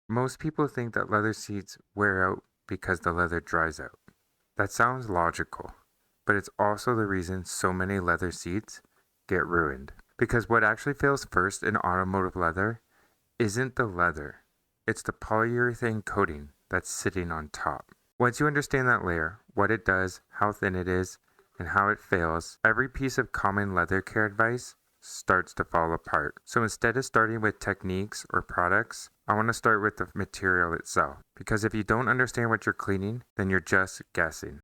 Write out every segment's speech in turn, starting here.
Most people think that leather seats wear out because the leather dries out. That sounds logical, but it's also the reason so many leather seats get ruined. Because what actually fails first in automotive leather isn't the leather, it's the polyurethane coating that's sitting on top. Once you understand that layer, what it does, how thin it is, and how it fails, every piece of common leather care advice starts to fall apart. So instead of starting with techniques or products, I want to start with the material itself. Because if you don't understand what you're cleaning, then you're just guessing.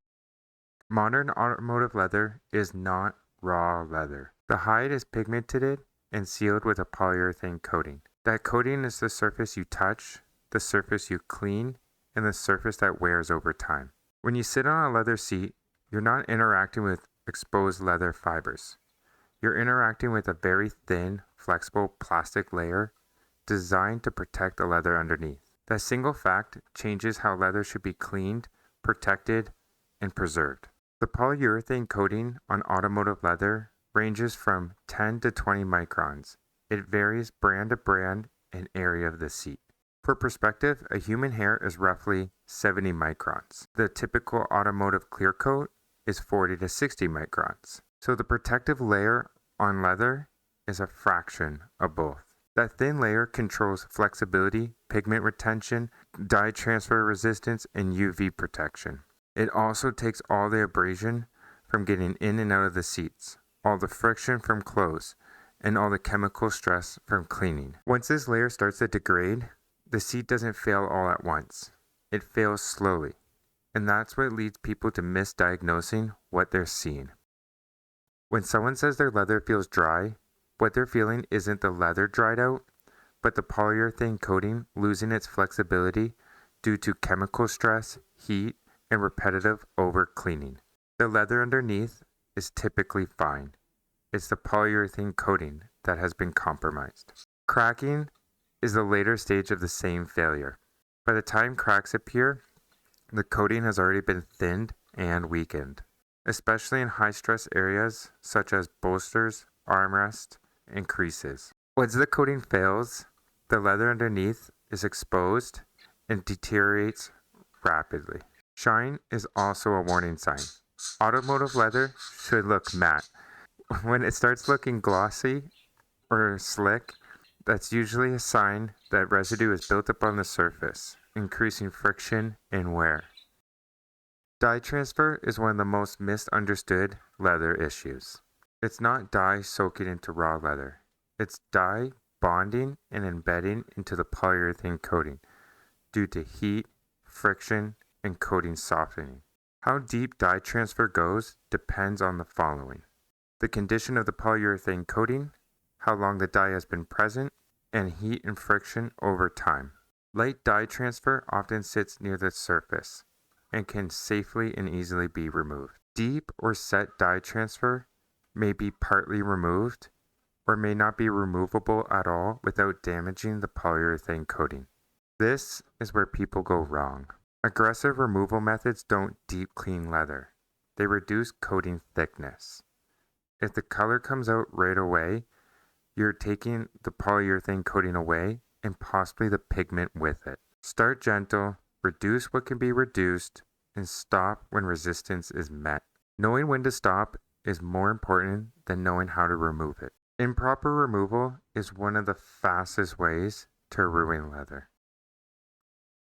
Modern automotive leather is not raw leather. The hide is pigmented and sealed with a polyurethane coating. That coating is the surface you touch, the surface you clean, and the surface that wears over time. When you sit on a leather seat, you're not interacting with exposed leather fibers. You're interacting with a very thin, flexible plastic layer designed to protect the leather underneath. That single fact changes how leather should be cleaned, protected, and preserved. The polyurethane coating on automotive leather ranges from 10 to 20 microns. It varies brand to brand and area of the seat. For perspective, a human hair is roughly 70 microns. The typical automotive clear coat is 40 to 60 microns. So the protective layer on leather is a fraction of both. That thin layer controls flexibility, pigment retention, dye transfer resistance, and UV protection. It also takes all the abrasion from getting in and out of the seats, all the friction from clothes, and all the chemical stress from cleaning. Once this layer starts to degrade, the seat doesn't fail all at once. It fails slowly, and that's what leads people to misdiagnosing what they're seeing. When someone says their leather feels dry, what they're feeling isn't the leather dried out, but the polyurethane coating losing its flexibility due to chemical stress, heat, and repetitive over cleaning. The leather underneath is typically fine. It's the polyurethane coating that has been compromised. Cracking is the later stage of the same failure. By the time cracks appear, the coating has already been thinned and weakened, especially in high-stress areas such as bolsters, armrests, and creases. Once the coating fails, the leather underneath is exposed and deteriorates rapidly. Shine is also a warning sign. Automotive leather should look matte. When it starts looking glossy or slick, that's usually a sign that residue is built up on the surface, increasing friction and wear. Dye transfer is one of the most misunderstood leather issues. It's not dye soaking into raw leather. It's dye bonding and embedding into the polyurethane coating due to heat, friction, and coating softening. How deep dye transfer goes depends on the following: the condition of the polyurethane coating, how long the dye has been present, and heat and friction over time. Light dye transfer often sits near the surface and can safely and easily be removed. Deep or set dye transfer may be partly removed or may not be removable at all without damaging the polyurethane coating. This is where people go wrong. Aggressive removal methods don't deep clean leather. They reduce coating thickness. If the color comes out right away, you're taking the polyurethane coating away and possibly the pigment with it. Start gentle, reduce what can be reduced, and stop when resistance is met. Knowing when to stop is more important than knowing how to remove it. Improper removal is one of the fastest ways to ruin leather.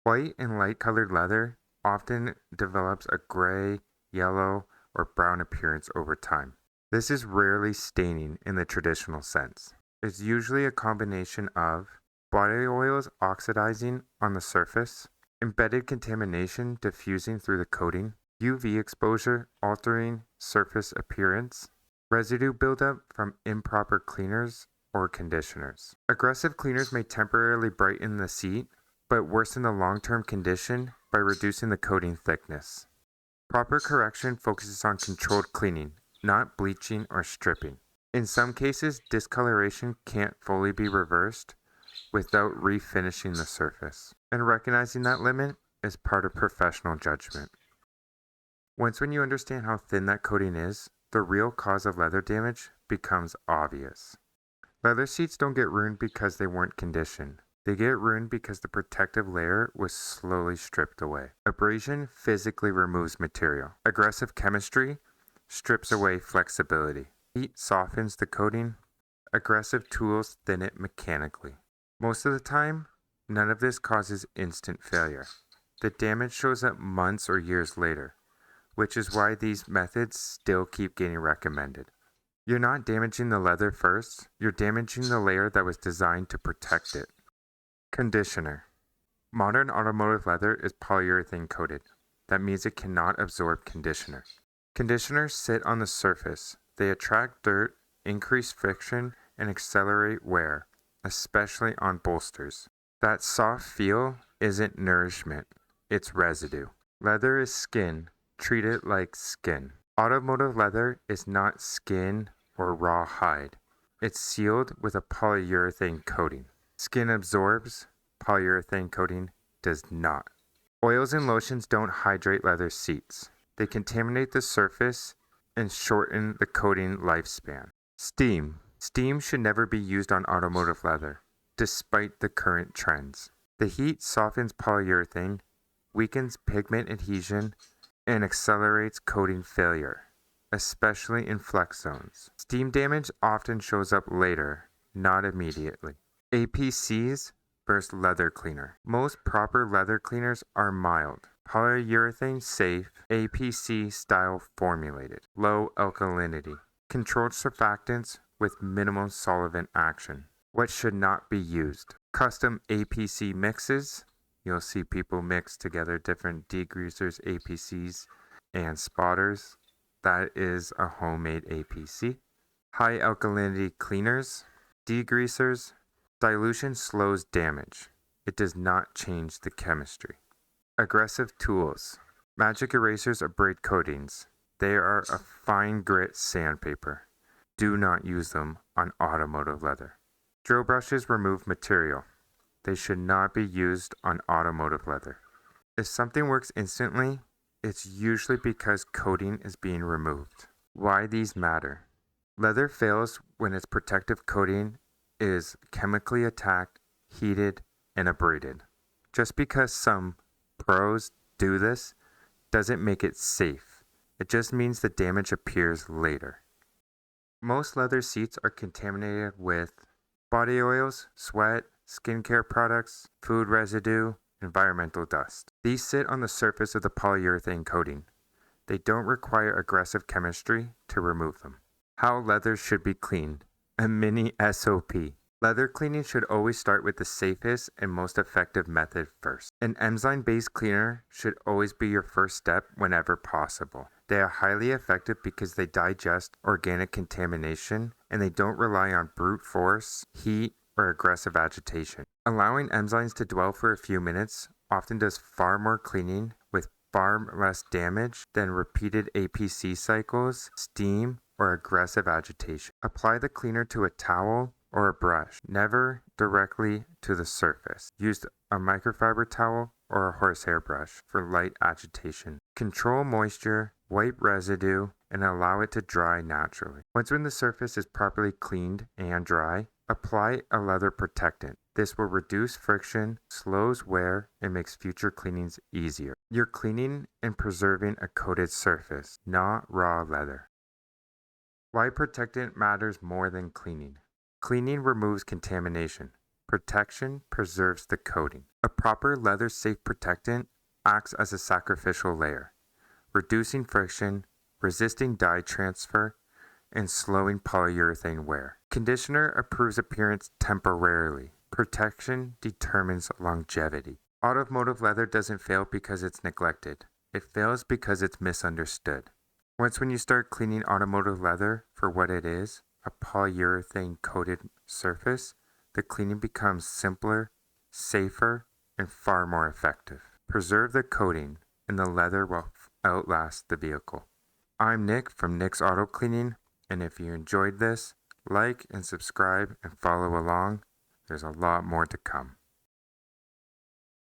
White and light-colored leather often develops a gray, yellow, or brown appearance over time. This is rarely staining in the traditional sense. It's usually a combination of body oils oxidizing on the surface, embedded contamination diffusing through the coating, UV exposure altering surface appearance, residue buildup from improper cleaners or conditioners. Aggressive cleaners may temporarily brighten the seat, but worsen the long-term condition by reducing the coating thickness. Proper correction focuses on controlled cleaning, not bleaching or stripping. In some cases, discoloration can't fully be reversed without refinishing the surface, and recognizing that limit is part of professional judgment. When you understand how thin that coating is, the real cause of leather damage becomes obvious. Leather seats don't get ruined because they weren't conditioned. They get ruined because the protective layer was slowly stripped away. Abrasion physically removes material. Aggressive chemistry strips away flexibility. Heat softens the coating. Aggressive tools thin it mechanically. Most of the time, none of this causes instant failure. The damage shows up months or years later, which is why these methods still keep getting recommended. You're not damaging the leather first, you're damaging the layer that was designed to protect it. Conditioner. Modern automotive leather is polyurethane coated. That means it cannot absorb conditioner. Conditioners sit on the surface. They attract dirt, increase friction, and accelerate wear, especially on bolsters. That soft feel isn't nourishment, it's residue. Leather is skin. Treat it like skin. Automotive leather is not skin or raw hide. It's sealed with a polyurethane coating. Skin absorbs, polyurethane coating does not. Oils and lotions don't hydrate leather seats. They contaminate the surface and shorten the coating lifespan. Steam. Steam should never be used on automotive leather, despite the current trends. The heat softens polyurethane, weakens pigment adhesion, and accelerates coating failure, especially in flex zones. Steam damage often shows up later, not immediately. APCs versus leather cleaner. Most proper leather cleaners are mild, polyurethane safe, APC style formulated, low alkalinity, controlled surfactants with minimal solvent action. What should not be used? Custom APC mixes. You'll see people mix together different degreasers, APCs, and spotters. That is a homemade APC. High alkalinity cleaners, degreasers. Dilution slows damage. It does not change the chemistry. Aggressive tools. Magic erasers abrade coatings. They are a fine grit sandpaper. Do not use them on automotive leather. Drill brushes remove material. They should not be used on automotive leather. If something works instantly, it's usually because coating is being removed. Why these matter? Leather fails when its protective coating is chemically attacked, heated, and abraded. Just because some pros do this doesn't make it safe. It just means the damage appears later. Most leather seats are contaminated with body oils, sweat, skincare products, food residue, environmental dust. These sit on the surface of the polyurethane coating. They don't require aggressive chemistry to remove them. How leather should be cleaned. A mini SOP. Leather cleaning should always start with the safest and most effective method first. An enzyme-based cleaner should always be your first step whenever possible. They are highly effective because they digest organic contamination and they don't rely on brute force, heat, or aggressive agitation. Allowing enzymes to dwell for a few minutes often does far more cleaning with far less damage than repeated APC cycles, steam, or aggressive agitation. Apply the cleaner to a towel or a brush, never directly to the surface. Use a microfiber towel or a horsehair brush for light agitation. Control moisture, wipe residue, and allow it to dry naturally. Once when the surface is properly cleaned and dry, apply a leather protectant. This will reduce friction, slows wear, and makes future cleanings easier. You're cleaning and preserving a coated surface, not raw leather. Why protectant matters more than cleaning. Cleaning removes contamination. Protection preserves the coating. A proper leather-safe protectant acts as a sacrificial layer, reducing friction, resisting dye transfer, and slowing polyurethane wear. Conditioner improves appearance temporarily. Protection determines longevity. Automotive leather doesn't fail because it's neglected. It fails because it's misunderstood. Once when you start cleaning automotive leather for what it is, a polyurethane coated surface, the cleaning becomes simpler, safer, and far more effective. Preserve the coating, and the leather will outlast the vehicle. I'm Nick from Nick's Auto Cleaning, and if you enjoyed this, like and subscribe and follow along. There's a lot more to come.